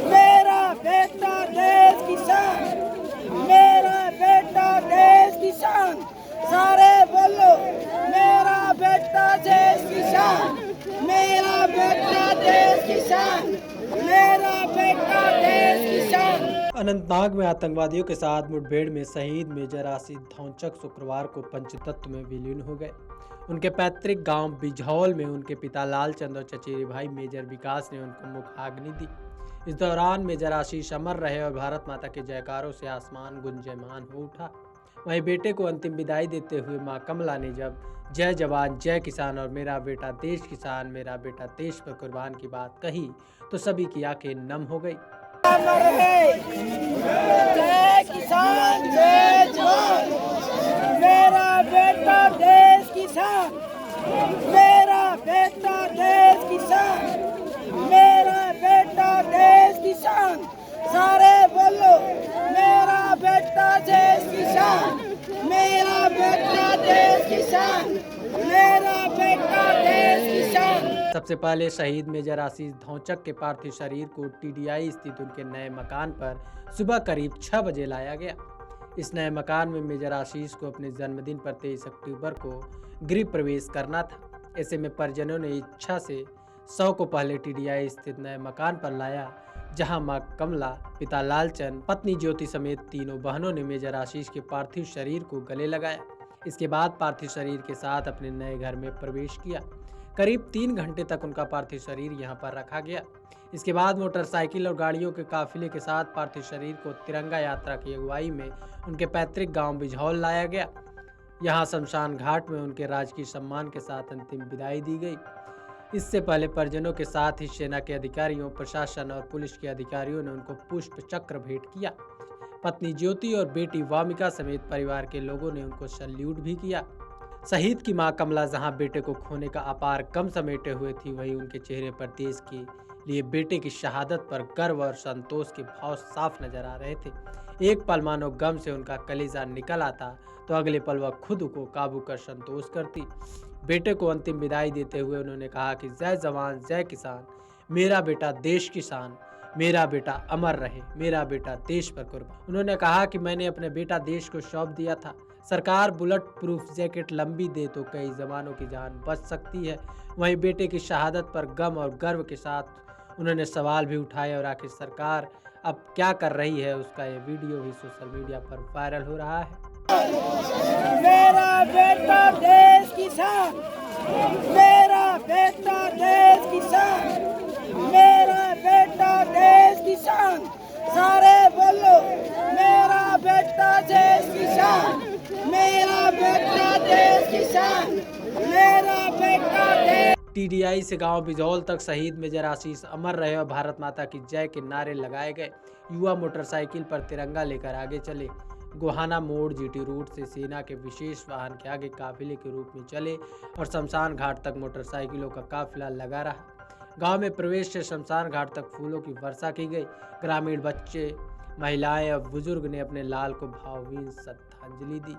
मेरा बेटा देश की शान, मेरा बेटा देश की शान, सारे बोलो मेरा बेटा देश की शान, मेरा बेटा देश की शान, मेरा बेटा देश की शान। अनंतनाग में आतंकवादियों के साथ मुठभेड़ में शहीद मेजर आसिफ धौंचक शुक्रवार को पंचतत्व में विलीन हो गए। उनके पैतृक गांव बिझौल में उनके पिता लालचंद और चचेरे भाई मेजर विकास ने उनको मुखाग्नि दी। इस दौरान मेजर आशीष अमर रहे और भारत माता के जयकारों से आसमान गुंजयमान हो उठा। वहीं बेटे को अंतिम विदाई देते हुए मां कमला ने जब जय जवान जय किसान और मेरा बेटा देश किसान, मेरा बेटा देश पर कुर्बान की बात कही तो सभी की आंखें नम हो गई। जय किसान जय जवान, मेरा बेटा देश किसान, मेरा बेटा देश किसान, मेरा बेटा देश किसान, सारे बोलो मेरा बेटा देश किसान, मेरा बेटा देश किसान, मेरा बेटा देश किसान। सबसे पहले शहीद मेजर आशीष धौंचक के पार्थिव शरीर को टीडीआई स्थित उनके नए मकान पर सुबह करीब 6 बजे लाया गया। इस नए मकान में मेजर आशीष को अपने जन्मदिन पर 23 अक्टूबर को गृह प्रवेश करना था। ऐसे में परिजनों ने इच्छा से 100 को पहले टीडीआई स्थित नए मकान पर लाया, जहां मां कमला, पिता लालचंद, पत्नी ज्योति समेत तीनों बहनों ने मेजर आशीष के पार्थिव शरीर को गले लगाया। इसके बाद पार्थिव शरीर के साथ अपने नए घर में प्रवेश किया। करीब 3 घंटे तक उनका पार्थिव शरीर यहां पर रखा गया। इसके बाद मोटरसाइकिल और गाड़ियों के काफिले के साथ पार्थिव शरीर को तिरंगा यात्रा की अगुवाई में उनके पैतृक गांव बिझौल लाया गया। यहां शमशान घाट में उनके राजकीय सम्मान के साथ अंतिम विदाई दी गई। इससे पहले परिजनों के साथ ही सेना के अधिकारियों, प्रशासन और पुलिस के अधिकारियों ने उनको पुष्प चक्र भेंट किया। पत्नी ज्योति और बेटी वामिका समेत परिवार के लोगों ने उनको सैल्यूट भी किया। शहीद की मां कमला जहां बेटे को खोने का अपार गम समेटे हुए थी, वहीं उनके चेहरे पर देश के लिए बेटे की शहादत पर गर्व और संतोष के भाव साफ नजर आ रहे थे। एक पल मानो गम से उनका कलेजा निकल आता तो अगले पल वह खुद को काबू कर संतोष करती। बेटे को अंतिम विदाई देते हुए उन्होंने कहा कि जय जवान जय किसान, मेरा बेटा देश किसान, मेरा बेटा अमर रहे, मेरा बेटा देश पर कुर्बान। उन्होंने कहा कि मैंने अपने बेटा देश को सौंप दिया था। सरकार बुलेट प्रूफ जैकेट लंबी दे तो कई जवानों की जान बच सकती है। वहीं बेटे की शहादत पर गम और गर्व के साथ उन्होंने सवाल भी उठाए और आखिर सरकार अब क्या कर रही है, उसका ये वीडियो भी सोशल मीडिया पर वायरल हो रहा है। मेरा बेटा देश किसान, मेरा बेटा देश किसान, मेरा बेटा देश किसान, सारे बोलो मेरा बेटा देश किसान, मेरा बेटा देश किसान, मेरा बेटा देश। टीडीआई से गांव बिझौल तक शहीद मेजर आशीष अमर रहे और भारत माता की जय के नारे लगाए गए। युवा मोटरसाइकिल पर तिरंगा लेकर आगे चले। गोहाना मोड़ जीटी रूट से सेना के विशेष वाहन के आगे काफिले के रूप में चले और शमशान घाट तक मोटरसाइकिलों का काफिला लगा रहा। गांव में प्रवेश से शमशान घाट तक फूलों की वर्षा की गई। ग्रामीण बच्चे, महिलाएं और बुजुर्ग ने अपने लाल को भावभीनी श्रद्धांजलि दी।